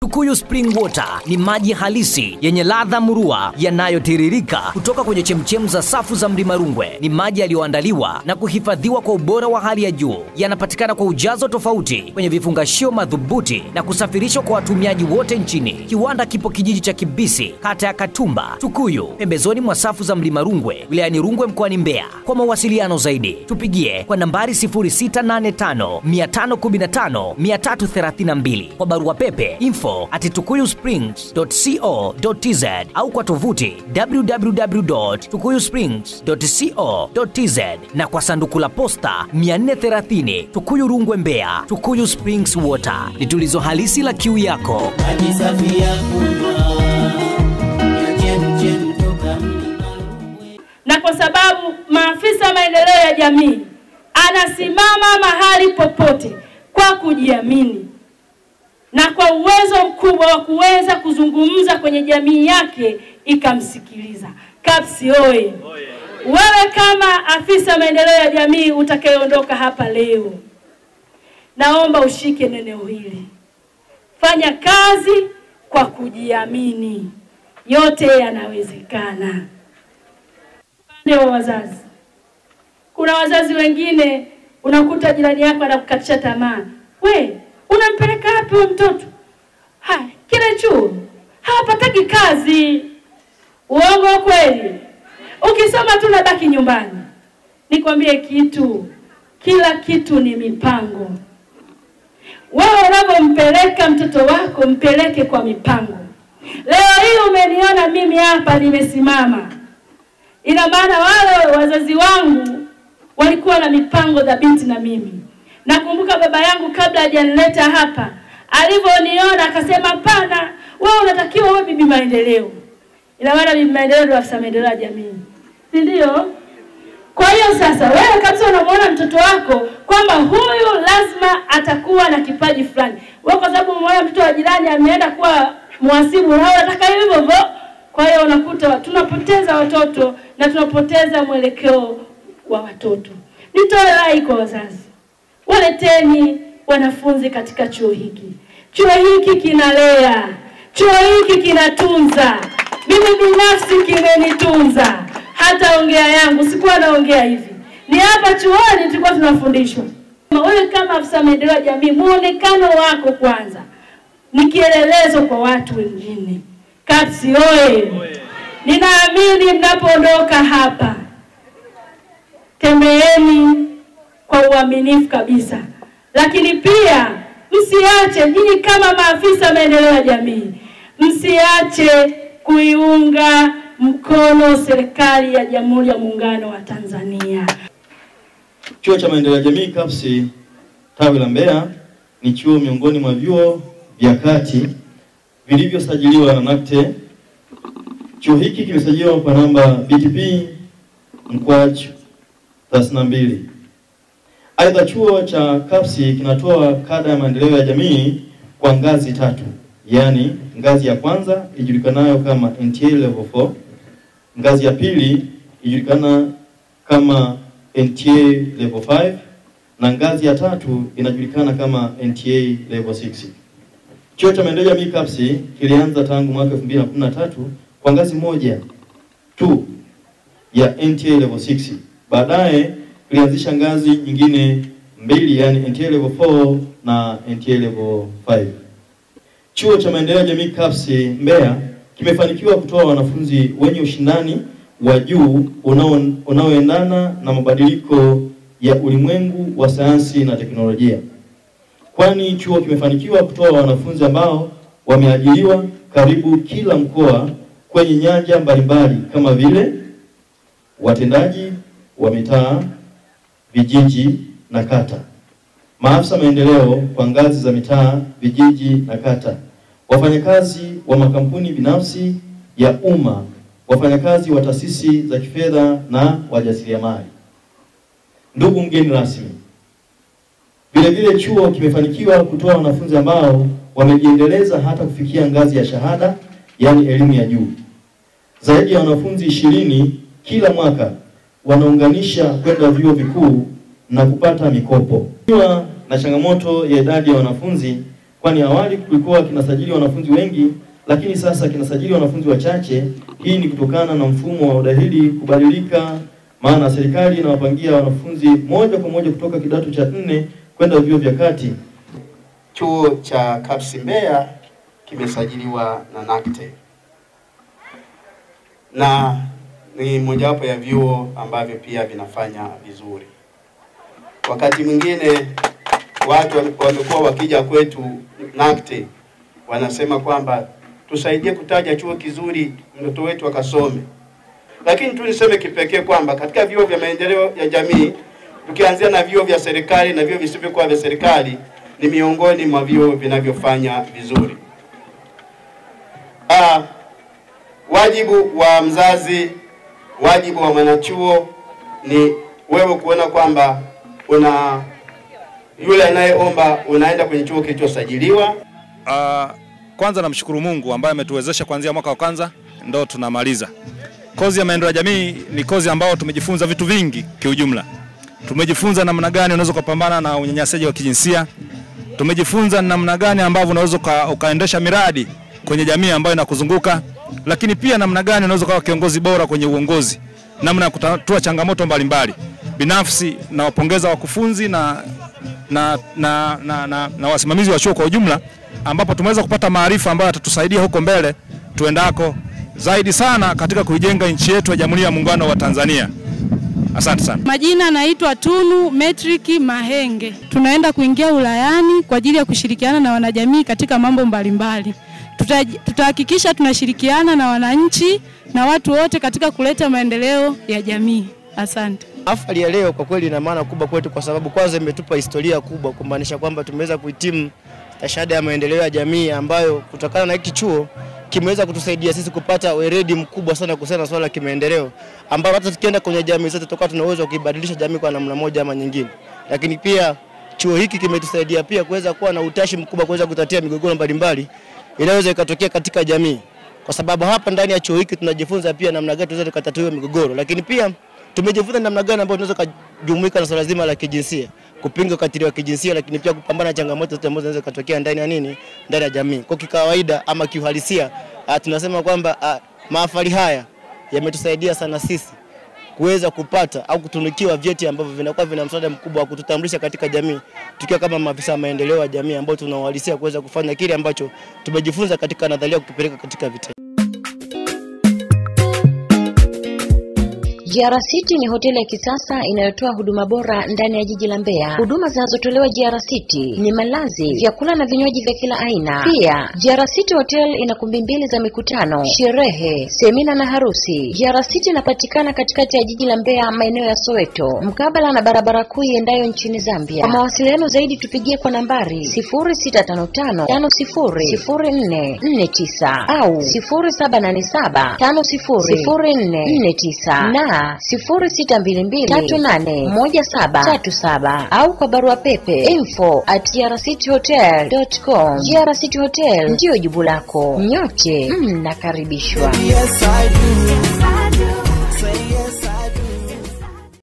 Tukuyu Spring Water ni maji halisi yenye ladha murua yanayotiririka kutoka kwenye chemchem za safu za Mlima Rungwe. Ni maji yaliyoandaliwa na kuhifadhiwa kwa ubora wa hali ya juu. Yanapatikana kwa ujazo tofauti kwenye vifungashio madhubuti na kusafirishwa kwa watumiaji wote nchini. Kiwanda kipo kijiji cha Kibisi, kata ya Katumba, Tukuyu, pembezoni mwa safu za Mlima Rungwe, wilayani Rungwe mkoani Mbeya. Kwa mawasiliano zaidi, tupigie kwa nambari 0685 515 332. Kwa barua pepe info@tukuyusprings.co.tz au kwa tovuti www.tukuyusprings.co.tz na kwa sanduku la posta 430 Tukuyu Rungwe Mbeya. Tukuyu Springs Water ni tulizo halisi la kiu yako. Na kwa sababu maafisa maendeleo ya jamii anasimama mahali popote kwa kujiamini na kwa uwezo mkubwa wa kuweza kuzungumza kwenye jamii yake ikamsikiliza. CAPS oye! Wewe kama afisa maendeleo ya jamii utakayeondoka hapa leo, naomba ushike neno hili. Fanya kazi kwa kujiamini. Yote yanawezekana. Upande wa wazazi, kuna wazazi wengine unakuta jirani yako anakukatisha tamaa. We, unampeleka wapi huyo mtoto? Kile chuo hapataki kazi. Uongo kweli? Ukisoma tu unabaki nyumbani. Nikwambie kitu, kila kitu ni mipango. Wewe unapompeleka mtoto wako, mpeleke kwa mipango. Leo hii umeniona mimi hapa nimesimama, ina maana wale wazazi wangu walikuwa na mipango dhabiti na mimi. Nakumbuka baba yangu kabla hajanileta hapa, alivyoniona akasema, "Hapana, wewe unatakiwa uwe bibi maendeleo." Ina maana bibi maendeleo ndio afisa maendeleo ya jamii. Si ndio? Kwa hiyo sasa wewe kabisa unamuona mtoto wako kwamba huyu lazima atakuwa na kipaji fulani. Wewe kwa sababu umeona mtoto wa jirani ameenda kuwa mhasibu na unataka hivyo hivyo. Kwa hiyo unakuta tunapoteza watoto na tunapoteza mwelekeo wa watoto. Nitoe rai kwa wazazi. Waleteni wanafunzi katika chuo hiki. Chuo hiki kinalea. Chuo hiki kinatunza. Mimi binafsi kimenitunza. Hata ongea yangu sikuwa naongea hivi. Ni hapa chuoni tulikuwa tunafundishwa. Wewe kama afisa maendeleo ya jamii, muonekano wako kwanza ni kielelezo kwa watu wengine. CAPS oye! Ninaamini mnapoondoka hapa, tembeeni kwa uaminifu kabisa. Lakini pia msiache, nyinyi kama maafisa maendeleo ya jamii, msiache kuiunga mkono serikali ya Jamhuri ya Muungano wa Tanzania. Chuo cha maendeleo ya jamii CAPS tawi la Mbeya ni chuo miongoni mwa vyuo vya kati vilivyosajiliwa na NACTE. Chuo hiki kimesajiliwa kwa namba BTP mkwaju 32. Aidha, chuo cha CAPS kinatoa kada ya maendeleo ya jamii kwa ngazi 3. Yani ngazi ya kwanza ijulikanayo kama NTA level 4, ngazi ya pili ijulikana kama NTA level 5 na ngazi ya tatu inajulikana kama NTA level 6. Chuo cha maendeleo ya jamii CAPS kilianza tangu mwaka 2013 kwa ngazi moja tu ya NTA level 6. Baadaye kilianzisha ngazi nyingine mbili, yani NTA level 4 na NTA level 5. Chuo cha maendeleo ya jamii CAPS Mbeya kimefanikiwa kutoa wanafunzi wenye ushindani wa juu unaoendana na mabadiliko ya ulimwengu wa sayansi na teknolojia. Kwani chuo kimefanikiwa kutoa wanafunzi ambao wameajiriwa karibu kila mkoa kwenye nyanja mbalimbali kama vile watendaji wa mitaa, vijiji na kata, maafisa maendeleo kwa ngazi za mitaa, vijiji na kata, wafanyakazi wa makampuni binafsi ya umma, wafanyakazi wa taasisi za kifedha na wajasiriamali. Ndugu mgeni rasmi, vile vile chuo kimefanikiwa kutoa wanafunzi ambao wamejiendeleza hata kufikia ngazi ya shahada, yani elimu ya juu. Zaidi ya wanafunzi 20 kila mwaka wanaunganisha kwenda vyuo vikuu na kupata mikopo. Kwa na changamoto ya idadi ya wanafunzi, kwa kwani awali kulikuwa kinasajili wanafunzi wengi, lakini sasa kinasajili wanafunzi wachache. Hii ni kutokana na mfumo wa udahili kubadilika, maana serikali inawapangia wanafunzi moja kwa moja kutoka kidato cha 4 kwenda vyuo vya kati. Chuo cha KAPS Mbeya kimesajiliwa na NACTE na ni mojawapo ya vyuo ambavyo pia vinafanya vizuri. Wakati mwingine watu wamekuwa wakija kwetu NACTE wanasema kwamba tusaidie kutaja chuo kizuri mtoto wetu akasome. Lakini tu niseme kipekee kwamba katika vyuo vya maendeleo ya jamii, tukianzia na vyuo vya serikali na vyuo visivyokuwa vya serikali, ni miongoni mwa vyuo vinavyofanya vizuri. Wajibu wa mzazi, wajibu wa mwanachuo ni wewe kuona kwamba yule anayeomba unaenda kwenye chuo kilichosajiliwa. Kwanza namshukuru Mungu ambaye ametuwezesha kuanzia mwaka wa kwanza ndo tunamaliza. Kozi ya maendeleo ya jamii ni kozi ambao tumejifunza vitu vingi kiujumla. Tumejifunza namna gani unaweza kupambana na unyanyasaji wa kijinsia. Tumejifunza namna gani ambavyo unaweza ukaendesha miradi kwenye jamii ambayo inakuzunguka, lakini pia namna gani unaweza kuwa kiongozi bora kwenye uongozi, namna ya kutatua changamoto mbalimbali. Binafsi na wapongeza wakufunzi na wasimamizi wa chuo kwa ujumla, ambapo tumeweza kupata maarifa ambayo yatatusaidia huko mbele tuendako zaidi sana katika kuijenga nchi yetu ya Jamhuri ya Muungano wa Tanzania. Asante sana. Majina naitwa Tunu Metriki Mahenge. Tunaenda kuingia ulayani kwa ajili ya kushirikiana na wanajamii katika mambo mbalimbali. Tutahakikisha tunashirikiana na wananchi na watu wote katika kuleta maendeleo ya jamii. Asante. Hafla ya leo kwa kweli ina maana kubwa kwetu kwa sababu kwanza imetupa historia kubwa, kumaanisha kwamba tumeweza kuhitimu shahada ya maendeleo ya jamii ambayo kutokana na hiki chuo kimeweza kutusaidia sisi kupata weledi mkubwa sana kuhusiana na swala la kimaendeleo, ambao hata tukienda kwenye jamii zetu tutakuwa tuna uwezo wa kuibadilisha jamii kwa namna moja ama nyingine. Lakini pia chuo hiki kimetusaidia pia kuweza kuwa na utashi mkubwa kuweza kutatua migogoro mbalimbali inaweza ikatokea katika jamii, kwa sababu hapa ndani ya chuo hiki tunajifunza pia namna gani tunaweza kutatua migogoro, lakini pia tumejifunza namna gani ambayo tunaweza kujumuika na swala zima la kijinsia, kupinga ukatili wa kijinsia, lakini pia kupambana na changamoto zote ambazo zinaweza kutokea ndani ya jamii. Kwa kikawaida ama kiuhalisia tunasema kwamba mahafali haya yametusaidia sana sisi kuweza kupata au kutunukiwa vyeti ambavyo vinakuwa vina msaada mkubwa wa kututambulisha katika jamii, tukiwa kama maafisa wa maendeleo ya jamii ambao tunauhalisia kuweza kufanya kile ambacho tumejifunza katika nadharia kutupeleka katika vitendo. GR City ni hoteli ya kisasa inayotoa huduma bora ndani ya jiji la Mbeya. Huduma zinazotolewa GR City ni malazi, vyakula na vinywaji vya kila aina. Pia GR City Hotel ina kumbi 2 za mikutano, sherehe, semina na harusi. GR City inapatikana katikati ya jiji la Mbeya, maeneo ya Soweto, mkabala na barabara kuu iendayo nchini Zambia. Kwa mawasiliano zaidi tupigie kwa nambari 0655500449 au 0787500449 na 0622381737 au kwa barua pepe info@grcityhotel.com. GR City Hotel ndio jibu lako. Nyote mnakaribishwa.